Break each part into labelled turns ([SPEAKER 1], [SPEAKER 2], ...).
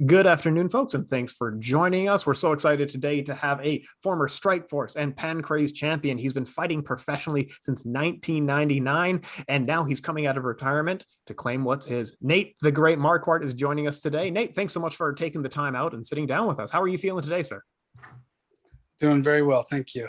[SPEAKER 1] Good afternoon, folks, and thanks for joining us. We're so excited today to have a former Strikeforce and Pancrase champion. He's been fighting professionally since 1999, and now he's coming out of retirement to claim what's his. Nate, the great Marquart, is joining us today. Nate, thanks so much for taking the time out and sitting down with us. How are you feeling today, sir?
[SPEAKER 2] Doing very well, thank you.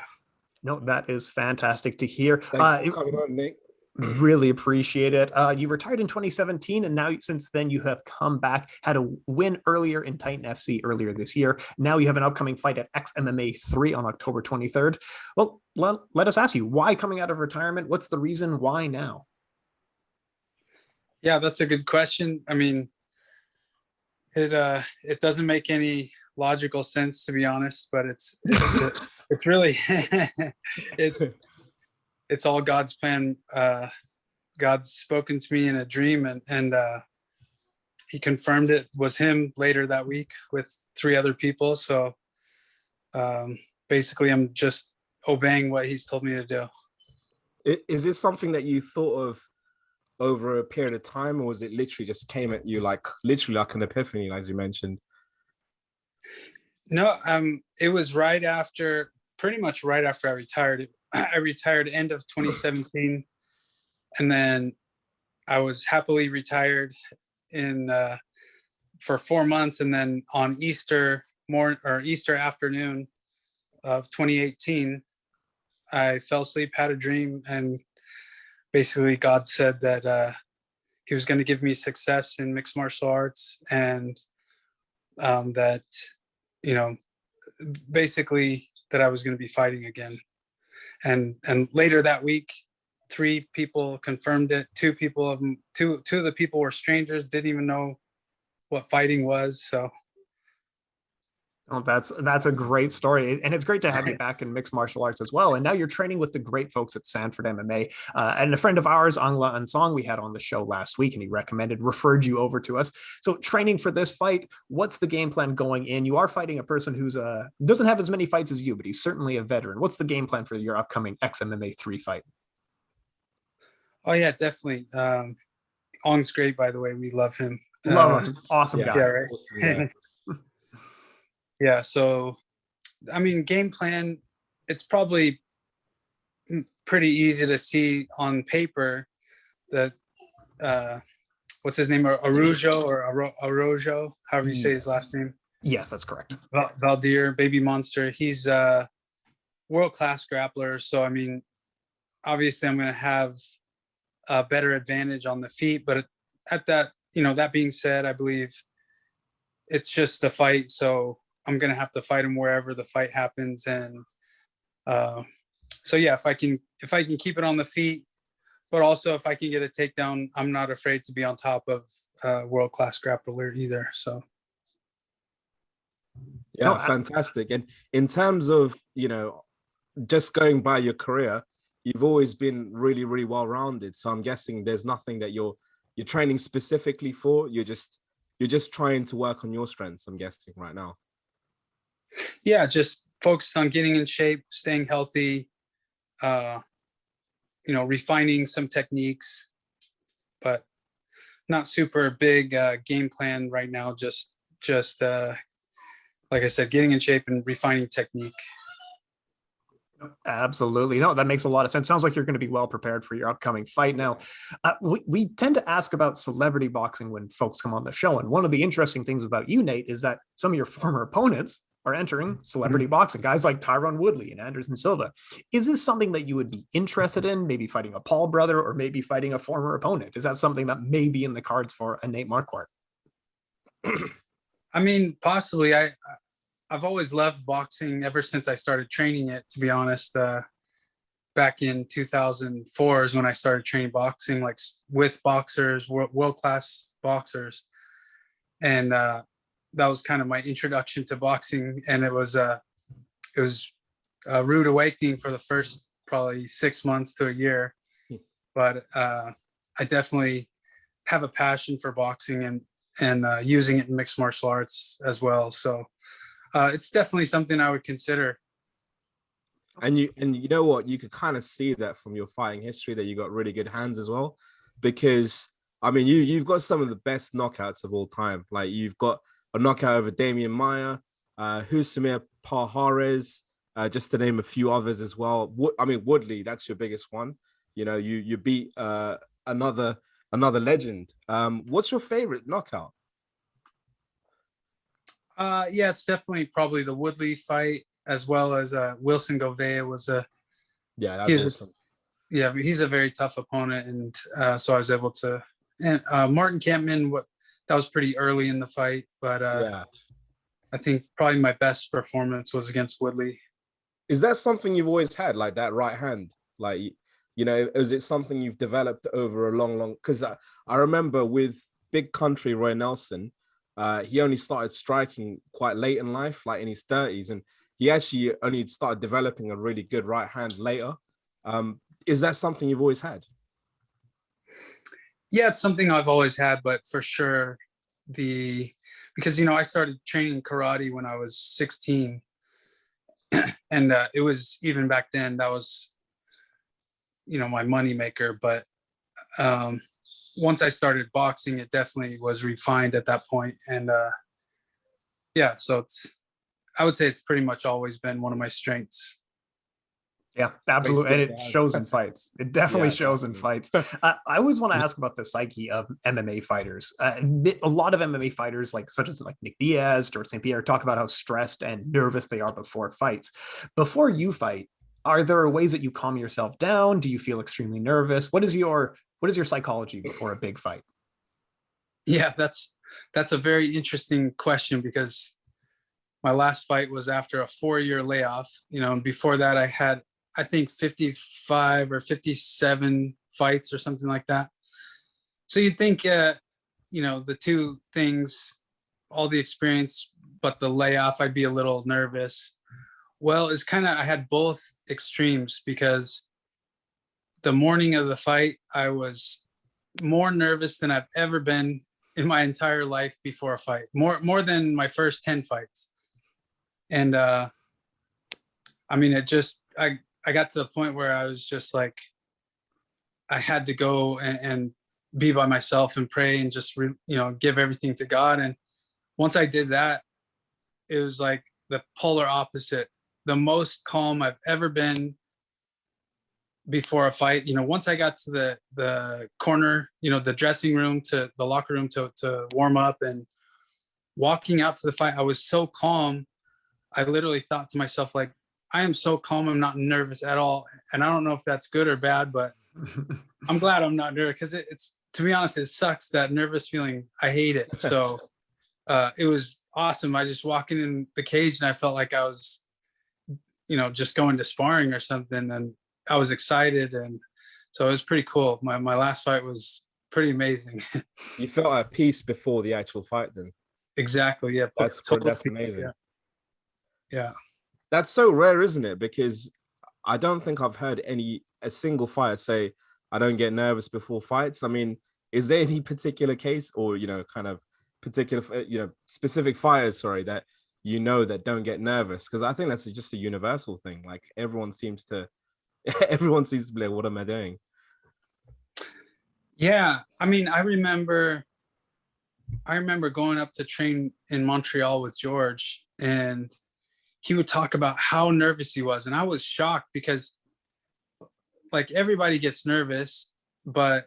[SPEAKER 1] No, that is fantastic to hear.
[SPEAKER 3] Thanks for coming on, Nate.
[SPEAKER 1] Really appreciate it. You retired in 2017, and now since then you have come back, had a win earlier in Titan FC earlier this year. Now you have an upcoming fight at Xmma 3 on October 23rd. Well, let us ask you, why coming out of retirement? What's the reason? Why now?
[SPEAKER 2] Yeah, that's a good question. I mean, it doesn't make any logical sense, to be honest, but it's really it's all God's plan. God's spoken to me in a dream, and he confirmed it was him later that week with 3 other people. So basically, I'm just obeying what he's told me to do.
[SPEAKER 3] Is this something that you thought of over a period of time, or was it literally just came at you literally like an epiphany, as you mentioned?
[SPEAKER 2] No, it was pretty much right after I retired. I retired end of 2017, and then I was happily retired for 4 months, and then on Easter afternoon of 2018, I fell asleep, had a dream, and basically God said that he was going to give me success in mixed martial arts, and that, basically that I was going to be fighting again. And later that week, 3 people confirmed it. Two of the people were strangers, didn't even know what fighting was. So.
[SPEAKER 1] Oh, that's a great story. And it's great to have you back in mixed martial arts as well. And now you're training with the great folks at Sanford MMA. And a friend of ours, Angla Ansong, we had on the show last week, and he referred you over to us. So training for this fight, what's the game plan going in? You are fighting a person who's doesn't have as many fights as you, but he's certainly a veteran. What's the game plan for your upcoming Xmma 3 fight?
[SPEAKER 2] Oh, yeah, definitely. Ong's great, by the way. We love him.
[SPEAKER 1] Love him. Awesome guy.
[SPEAKER 2] Yeah, right. Awesome guy. Yeah, so, I mean, game plan, it's probably pretty easy to see on paper that, what's his name, Araujo, however you say his last name.
[SPEAKER 1] Yes, that's correct.
[SPEAKER 2] Valdir, Baby Monster, he's a world-class grappler. So, I mean, obviously I'm going to have a better advantage on the feet. But at that, that being said, I believe it's just a fight. So I'm going to have to fight him wherever the fight happens. And so, yeah, if I can keep it on the feet, but also if I can get a takedown, I'm not afraid to be on top of a world-class grappler either. So.
[SPEAKER 3] Yeah, fantastic. And in terms of, just going by your career, you've always been really, really well-rounded. So I'm guessing there's nothing that you're training specifically for. You're just trying to work on your strengths, I'm guessing, right now.
[SPEAKER 2] Yeah, just focused on getting in shape, staying healthy, refining some techniques, but not super big game plan right now. Just like I said, getting in shape and refining technique.
[SPEAKER 1] Absolutely. No, that makes a lot of sense. Sounds like you're going to be well prepared for your upcoming fight. Now, we tend to ask about celebrity boxing when folks come on the show. And one of the interesting things about you, Nate, is that some of your former opponents are entering celebrity boxing, guys like Tyron Woodley and Anderson Silva. Is this something that you would be interested in, maybe fighting a Paul brother or maybe fighting a former opponent? Is that something that may be in the cards for a Nate Marquardt?
[SPEAKER 2] I mean, possibly. I've always loved boxing ever since I started training it, to be honest. Back in 2004 is when I started training boxing, like with boxers, world-class boxers. And that was kind of my introduction to boxing. And it was a rude awakening for the first probably 6 months to a year. But I definitely have a passion for boxing and using it in mixed martial arts as well. So it's definitely something I would consider.
[SPEAKER 3] And you know what, you could kind of see that from your fighting history that you got really good hands as well, because I mean you've got some of the best knockouts of all time. Like you've got a knockout over Damian Maia, Husamir Pahares, just to name a few others as well. Woodley, that's your biggest one. You beat another legend. What's your favorite knockout?
[SPEAKER 2] Yeah, it's definitely probably the Woodley fight, as well as Wilson Govea was
[SPEAKER 3] that's awesome.
[SPEAKER 2] He's a very tough opponent, and so I was able to. And Martin Kampman, that was pretty early in the fight, but I think probably my best performance was against Woodley.
[SPEAKER 3] Is that something you've always had, like that right hand? Like, is it something you've developed over a long? Because I remember with Big Country Roy Nelson, he only started striking quite late in life, like in his 30s, and he actually only started developing a really good right hand later. Is that something you've always had?
[SPEAKER 2] Yeah, it's something I've always had, but for sure because I started training karate when I was 16, and it was, even back then, that was my money maker. But once I started boxing, it definitely was refined at that point. And so I would say it's pretty much always been one of my strengths.
[SPEAKER 1] Yeah, absolutely. And it shows in fights. It definitely shows in fights. I always want to ask about the psyche of MMA fighters. A lot of MMA fighters, such as Nick Diaz, Georges St-Pierre, talk about how stressed and nervous they are before fights. Before you fight, are there ways that you calm yourself down? Do you feel extremely nervous? What is your psychology before a big fight?
[SPEAKER 2] Yeah, that's a very interesting question, because my last fight was after a 4-year layoff. And before that, I had, I think, 55 or 57 fights or something like that. So you'd think, the two things, all the experience, but the layoff, I'd be a little nervous. Well, it's I had both extremes, because the morning of the fight, I was more nervous than I've ever been in my entire life before a fight, more than my first 10 fights. And I got to the point where I was just like, I had to go and be by myself and pray and just give everything to God. And once I did that, it was like the polar opposite, the most calm I've ever been before a fight. Once I got to the corner, the dressing room, to the locker room to warm up, and walking out to the fight, I was so calm. I literally thought to myself, like, I am so calm, I'm not nervous at all. And I don't know if that's good or bad, but I'm glad I'm not nervous, because it's, to be honest, it sucks, that nervous feeling. I hate it. So it was awesome. I just walking in the cage, and I felt like I was, just going to sparring or something. And I was excited. And so it was pretty cool. My last fight was pretty amazing.
[SPEAKER 3] You felt at peace before the actual fight then?
[SPEAKER 2] Exactly. Yeah.
[SPEAKER 3] That's amazing.
[SPEAKER 2] Yeah.
[SPEAKER 3] That's so rare, isn't it? Because I don't think I've heard a single fighter say, I don't get nervous before fights. I mean, is there any particular case, or, kind of particular, specific fighters, that that don't get nervous? Because I think that's just a universal thing. Like, everyone seems to be like, what am I doing?
[SPEAKER 2] Yeah. I mean, I remember going up to train in Montreal with George, and he would talk about how nervous he was. And I was shocked, because everybody gets nervous, but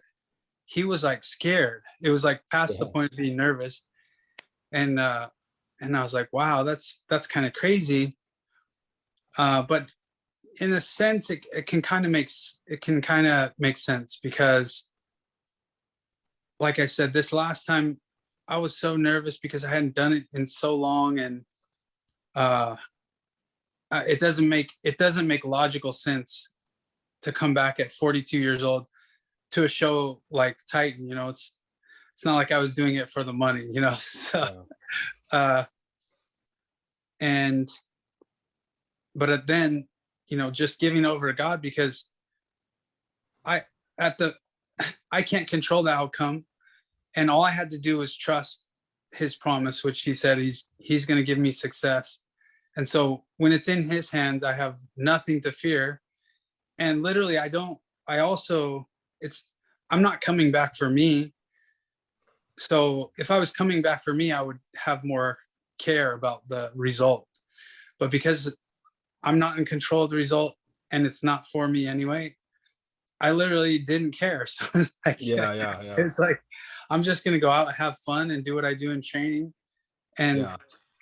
[SPEAKER 2] he was scared. It was past the point of being nervous. And I was like, wow, that's kind of crazy. But in a sense, it can kind of make sense, because like I said, this last time I was so nervous because I hadn't done it in so long. And it doesn't make logical sense to come back at 42 years old to a show like Titan. It's not like I was doing it for the money, so, but then, just giving over to God, because I can't control the outcome, and all I had to do was trust his promise, which he said he's going to give me success. And so when it's in his hands, I have nothing to fear. And literally, I'm not coming back for me. So if I was coming back for me, I would have more care about the result. But because I'm not in control of the result and it's not for me anyway, I literally didn't care. So it's like,
[SPEAKER 3] Yeah.
[SPEAKER 2] it's like, I'm just going to go out, have fun, and do what I do in training. And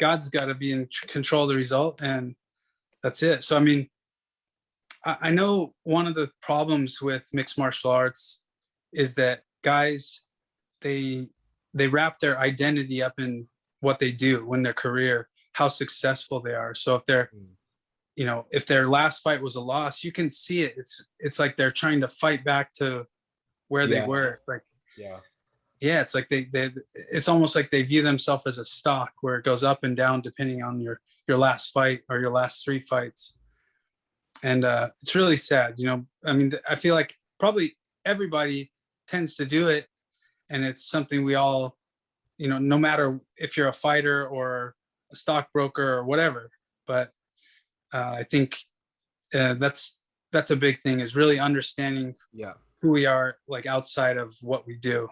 [SPEAKER 2] God's got to be in control of the result. And that's it. So, I mean, I know one of the problems with mixed martial arts is that guys, they wrap their identity up in what they do in their career, how successful they are. So if they're, you know, if their last fight was a loss, you can see it. It's like they're trying to fight back to where they were. Like, it's like they it's almost like they view themselves as a stock where it goes up and down depending on your last fight or your last 3 fights. And it's really sad, you know. I mean, I feel like probably everybody tends to do it, and it's something we all, you know, no matter if you're a fighter or a stockbroker or whatever. But I think that's a big thing, is really understanding who we are, like outside of what we do.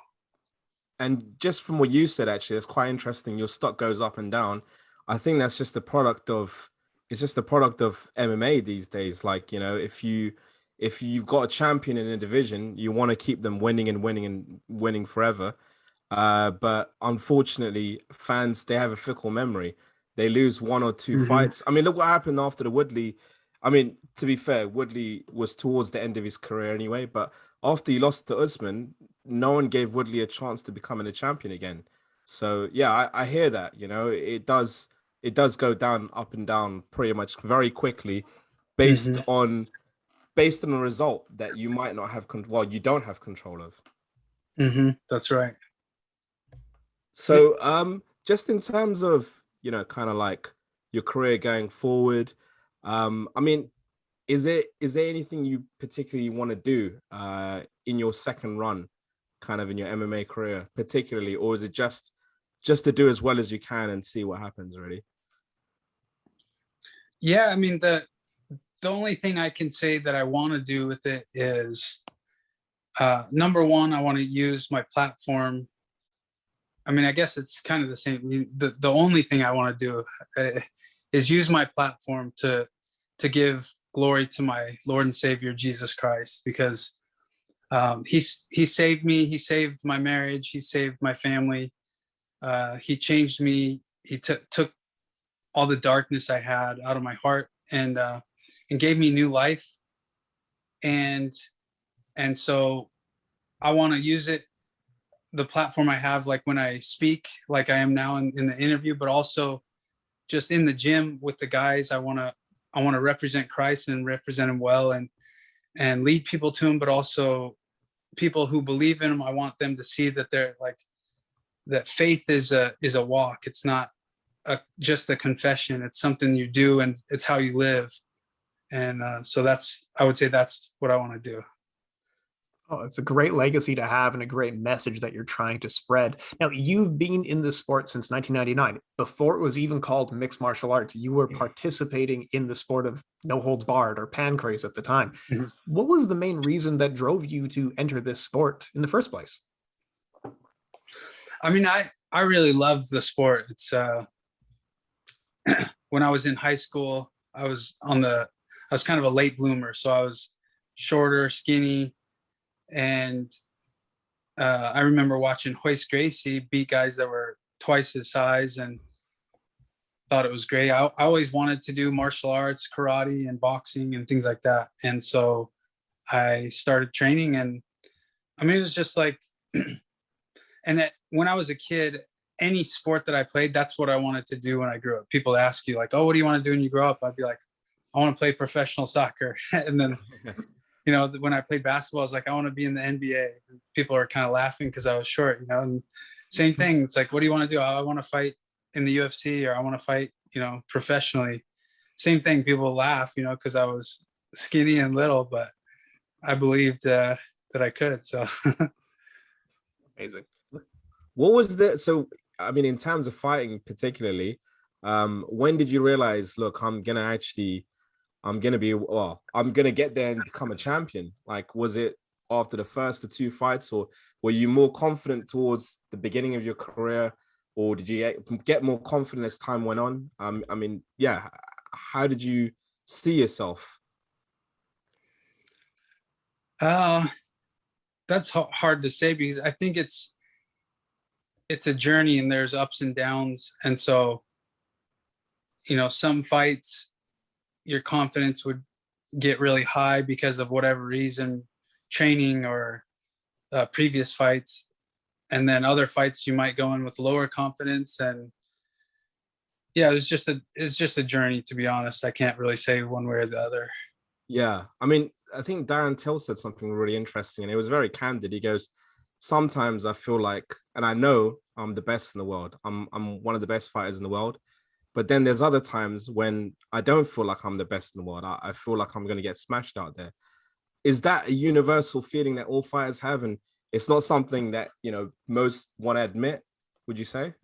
[SPEAKER 3] And just from what you said, actually, it's quite interesting. Your stock goes up and down. I think that's just the product of, it's just the product of MMA these days. Like, you know, if you've got a champion in a division, you want to keep them winning and winning and winning forever. But unfortunately, fans, they have a fickle memory. They lose 1 or 2 fights. I mean, look what happened after the Woodley. I mean, to be fair, Woodley was towards the end of his career anyway, but after he lost to Usman, no one gave Woodley a chance to becoming a champion again. So yeah, I hear that, you know, it does go down, up and down pretty much very quickly based on a result that you might not have you don't have control of.
[SPEAKER 2] That's right.
[SPEAKER 3] So just in terms of, you know, kind of like your career going forward, I mean, is there anything you particularly want to do in your second run, kind of in your MMA career particularly, or is it just to do as well as you can and see what happens, really?
[SPEAKER 2] Yeah, I mean, the only thing I can say that I want to do with it is, number one, I want to use my platform. I mean, I guess it's kind of the same. The only thing I want to do is use my platform to give glory to my Lord and Savior, Jesus Christ, because he saved me. He saved my marriage. He saved my family. He changed me. He took all the darkness I had out of my heart and gave me new life. And so I want to use it, the platform I have, like when I speak, like I am now in the interview, but also just in the gym with the guys. I want to represent Christ and represent him well, and lead people to him, but also people who believe in him. I want them to see that they're like, that faith is a walk. It's not just a confession. It's something you do, and it's how you live. And so I would say that's what I want to do.
[SPEAKER 1] Oh, it's a great legacy to have and a great message that you're trying to spread. Now, you've been in the sport since 1999. Before it was even called mixed martial arts, you were participating in the sport of no holds barred, or Pancrase at the time. What was the main reason that drove you to enter this sport in the first place?
[SPEAKER 2] I mean, I really loved the sport. It's when I was in high school, I was kind of a late bloomer. So I was shorter, skinny. And I remember watching Royce Gracie beat guys that were twice his size, and thought it was great. I always wanted to do martial arts, karate and boxing and things like that. And so I started training, and I mean, it was just like, and when I was a kid, any sport that I played, that's what I wanted to do when I grew up. People ask you like, oh, what do you want to do when you grow up? I'd be like, I want to play professional soccer. And then you know, when I played basketball, I was like, I want to be in the NBA. And people are kind of laughing because I was short, you know. And same thing. It's like, what do you want to do? I want to fight in the UFC, or I want to fight, you know, professionally. Same thing. People laugh, you know, because I was skinny and little, but I believed that I could. So
[SPEAKER 1] Amazing.
[SPEAKER 3] What was so, I mean, in terms of fighting particularly, when did you realize, look, I'm going to get there and become a champion? Like, was it after the first or 2 fights, or were you more confident towards the beginning of your career? or did you get more confident as time went on? I mean, yeah, how did you see yourself?
[SPEAKER 2] That's hard to say, because I think it's a journey and there's ups and downs. And so, some fights, your confidence would get really high because of whatever reason, training or previous fights. And then other fights you might go in with lower confidence. And yeah, it's just a journey, to be honest. I can't really say one way or the other.
[SPEAKER 3] Yeah, I mean, I think Darren Till said something really interesting, and it was very candid. He goes, "Sometimes I feel like, and I know I'm the best in the world. I'm one of the best fighters in the world. But then there's other times when I don't feel like I'm the best in the world. I feel like I'm going to get smashed out there." Is that a universal feeling that all fighters have, and it's not something that most want to admit? Would you say?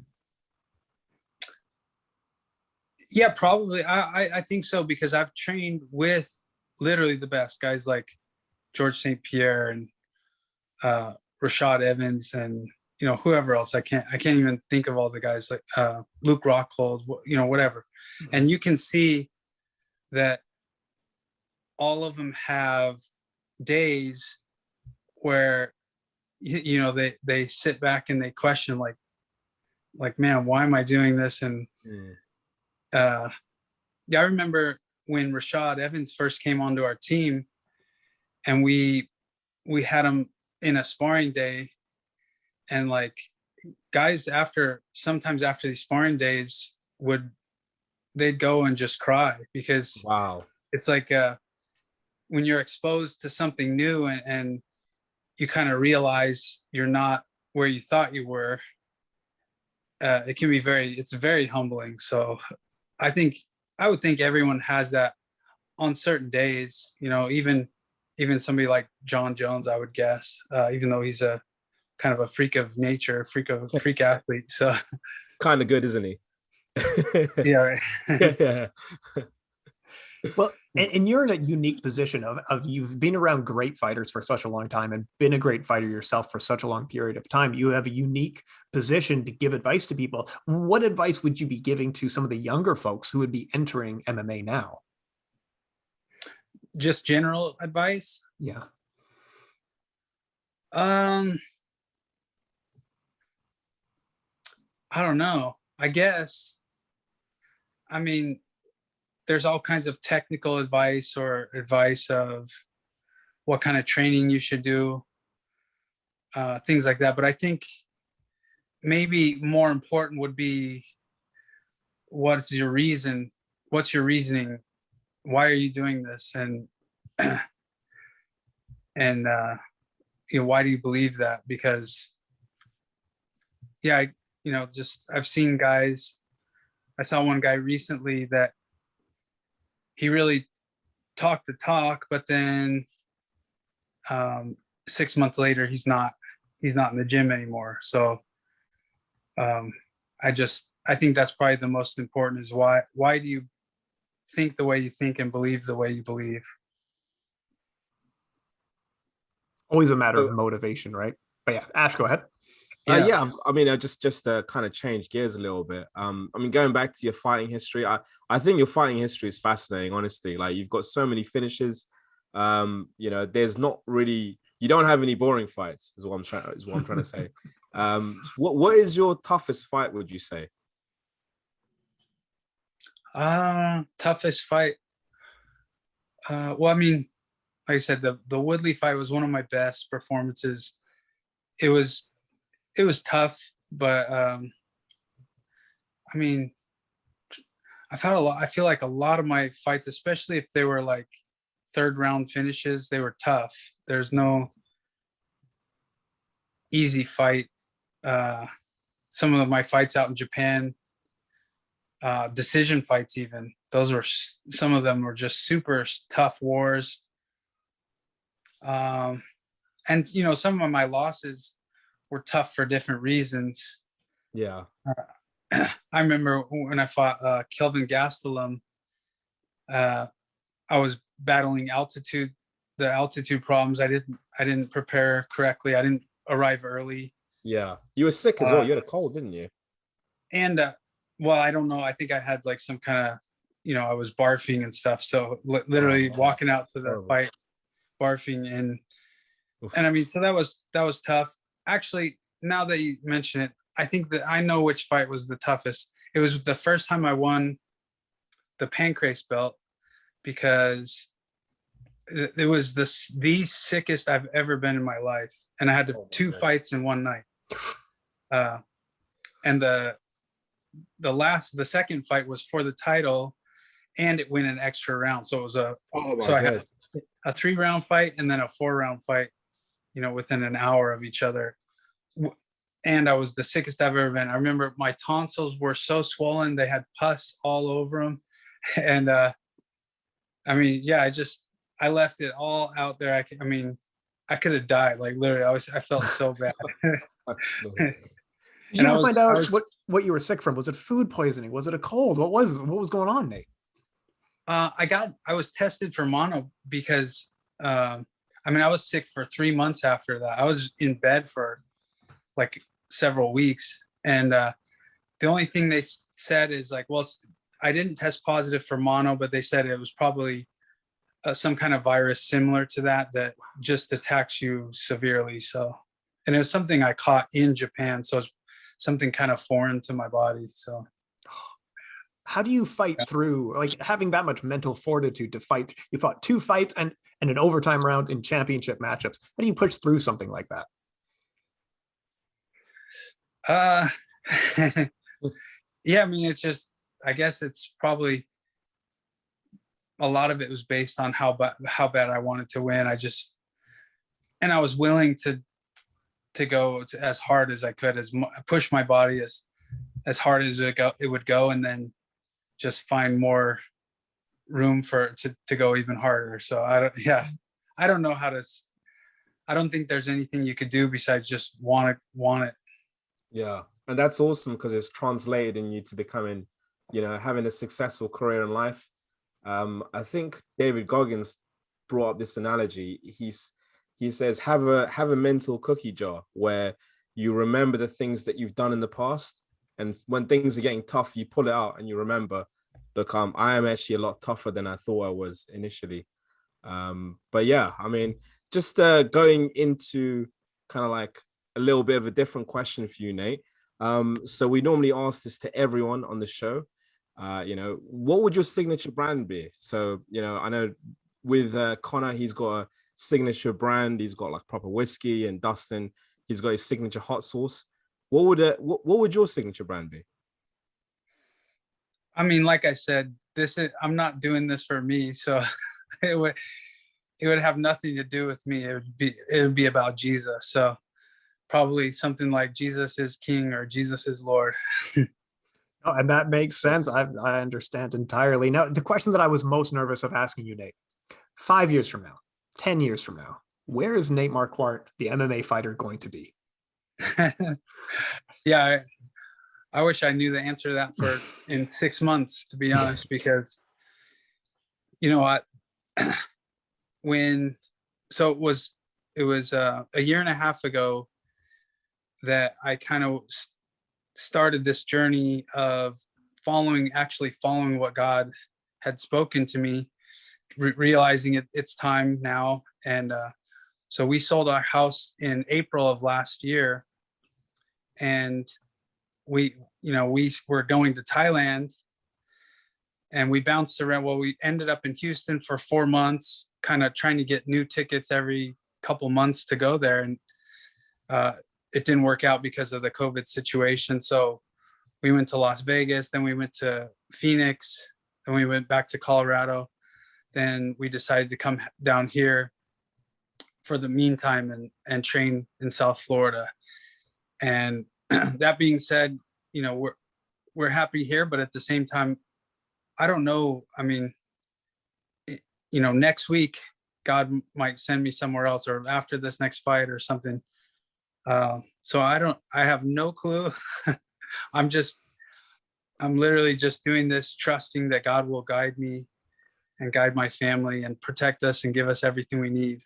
[SPEAKER 2] Yeah, probably. I think so, because I've trained with literally the best guys like Georges St-Pierre and Rashad Evans and whoever else. I can't even think of all the guys, like Luke Rockhold, whatever. And you can see that all of them have days where they sit back and they question, like, man, why am I doing this? And yeah, I remember when Rashad Evans first came onto our team, and we had him in a sparring day, and like guys sometimes after these sparring days they'd go and just cry, because
[SPEAKER 3] Wow.
[SPEAKER 2] it's like when you're exposed to something new, and you kind of realize you're not where you thought you were, it can be it's very humbling. So I would think everyone has that on certain days, even somebody like John Jones, I would guess, even though he's a kind of a freak of nature, freak athlete. So
[SPEAKER 3] Kind of good, isn't he?
[SPEAKER 2] yeah, right.
[SPEAKER 3] Yeah.
[SPEAKER 1] Well, and you're in a unique position of you've been around great fighters for such a long time and been a great fighter yourself for such a long period of time. You have a unique position to give advice to people. What advice would you be giving to some of the younger folks who would be entering MMA now?
[SPEAKER 2] Just general advice.
[SPEAKER 1] Yeah.
[SPEAKER 2] I don't know. I guess, I mean, there's all kinds of technical advice or advice of what kind of training you should do, things like that. But I think maybe more important would be, what's your reason? What's your reasoning? Why are you doing this? And and why do you believe that? Because yeah, I've seen guys. I saw one guy recently that he really talked the talk, but then 6 months later, he's not in the gym anymore. So I think that's probably the most important, is why do you think the way you think and believe the way you believe?
[SPEAKER 1] Always a matter of motivation, right? But yeah, Ash, go ahead.
[SPEAKER 3] Yeah, I mean, just to kind of change gears a little bit. I mean, going back to your fighting history, I think your fighting history is fascinating. Honestly, like, you've got so many finishes. There's not really, you don't have any boring fights. Is what I'm trying to say. What is your toughest fight, would you say?
[SPEAKER 2] Toughest fight. Well, I mean, like I said, the Woodley fight was one of my best performances. It was tough, but I mean, I feel like a lot of my fights, especially if they were like third round finishes, they were tough. There's no easy fight. Some of my fights out in Japan, decision fights, even some of them were just super tough wars. And some of my losses were tough for different reasons.
[SPEAKER 3] Yeah.
[SPEAKER 2] I remember when I fought Kelvin Gastelum, I was battling the altitude problems. I didn't prepare correctly. I didn't arrive early.
[SPEAKER 3] Yeah. You were sick as well. You had a cold, didn't you?
[SPEAKER 2] And well, I don't know. I think I had like some kind of, I was barfing and stuff. So literally walking out to the fight, barfing, and I mean, so that was tough. Actually, now that you mention it, I think that I know which fight was the toughest. It was the first time I won the Pancrase belt, because it was the sickest I've ever been in my life, and I had two fights in one night. And the second fight was for the title, and it went an extra round. So it was I had a 3-round fight and then a 4-round fight, within an hour of each other. And I was the sickest I've ever been. I remember my tonsils were so swollen, they had pus all over them. And I mean, yeah, I left it all out there. I could have died. Like literally, I felt so bad.
[SPEAKER 1] Did you ever find out what you were sick from? Was it food poisoning? Was it a cold? What was going on, Nate?
[SPEAKER 2] I was tested for mono because I was sick for 3 months after that. I was in bed for like several weeks, and the only thing they said is like, well, I didn't test positive for mono, but they said it was probably some kind of virus similar to that just attacks you severely. So, and it was something I caught in Japan, so it's something kind of foreign to my body. So
[SPEAKER 1] how do you fight through, like, having that much mental fortitude to fight? You fought 2 fights and an overtime round in championship matchups. How do you push through something like that?
[SPEAKER 2] Yeah, I mean, it's just, I guess it's probably a lot of it was based on how bad I wanted to win. And I was willing to go as hard as I could, push my body as hard as it would go, and then just find more room to go even harder. So I don't know I don't think there's anything you could do besides just want it.
[SPEAKER 3] Yeah. And that's awesome, because it's translated in you to becoming, having a successful career in life. I think David Goggins brought up this analogy. He says, have a mental cookie jar where you remember the things that you've done in the past, and when things are getting tough, you pull it out and you remember, look, I am actually a lot tougher than I thought I was initially. But yeah, I mean, just going into kind of like a little bit of a different question for you, Nate. So we normally ask this to everyone on the show. What would your signature brand be? So, I know with Connor, he's got a signature brand. He's got like proper whiskey, and Dustin, he's got his signature hot sauce. What would your signature brand be?
[SPEAKER 2] I mean, like I said, I'm not doing this for me, so it would have nothing to do with me. It would be about Jesus. So probably something like Jesus is King or Jesus is Lord.
[SPEAKER 1] Oh, and that makes sense. I understand entirely. Now, the question that I was most nervous of asking you, Nate, 5 years from now, 10 years from now, where is Nate Marquardt, the MMA fighter, going to be?
[SPEAKER 2] Yeah, I wish I knew the answer to that in 6 months, to be honest, because you know what, it was a year and a half ago that I kind of started this journey of following what God had spoken to me, realizing it's time now. And so we sold our house in April of last year, and we were going to Thailand, and we bounced around. Well, we ended up in Houston for 4 months, kind of trying to get new tickets every couple months to go there. And it didn't work out because of the COVID situation. So we went to Las Vegas, then we went to Phoenix, then we went back to Colorado. Then we decided to come down here for the meantime and train in South Florida. And that being said, we're happy here, but at the same time, I don't know. I mean, next week, God might send me somewhere else, or after this next fight or something. So I have no clue. I'm literally just doing this, trusting that God will guide me and guide my family and protect us and give us everything we need.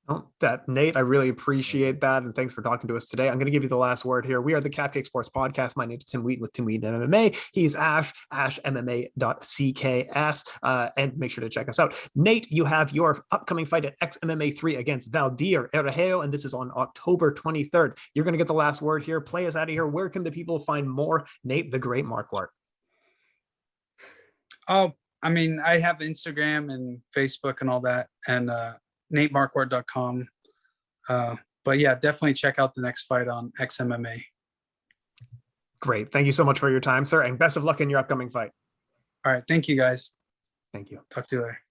[SPEAKER 1] Oh, that Nate, I really appreciate that. And thanks for talking to us today. I'm going to give you the last word here. We are the Cupcake Sports Podcast. My name is Tim Wheaton with Tim Wheaton MMA. He's ashmma.cks. And make sure to check us out. Nate, you have your upcoming fight at Xmma 3 against Valdir Araujo, and this is on October 23rd. You're going to get the last word here. Play us out of here. Where can the people find more Nate the Great Marquardt?
[SPEAKER 2] Oh, I mean, I have Instagram and Facebook and all that, and NateMarquardt.com. But yeah, definitely check out the next fight on Xmma.
[SPEAKER 1] Great. Thank you so much for your time, sir, and best of luck in your upcoming fight.
[SPEAKER 2] All right. Thank you, guys.
[SPEAKER 1] Thank you.
[SPEAKER 2] Talk to you later.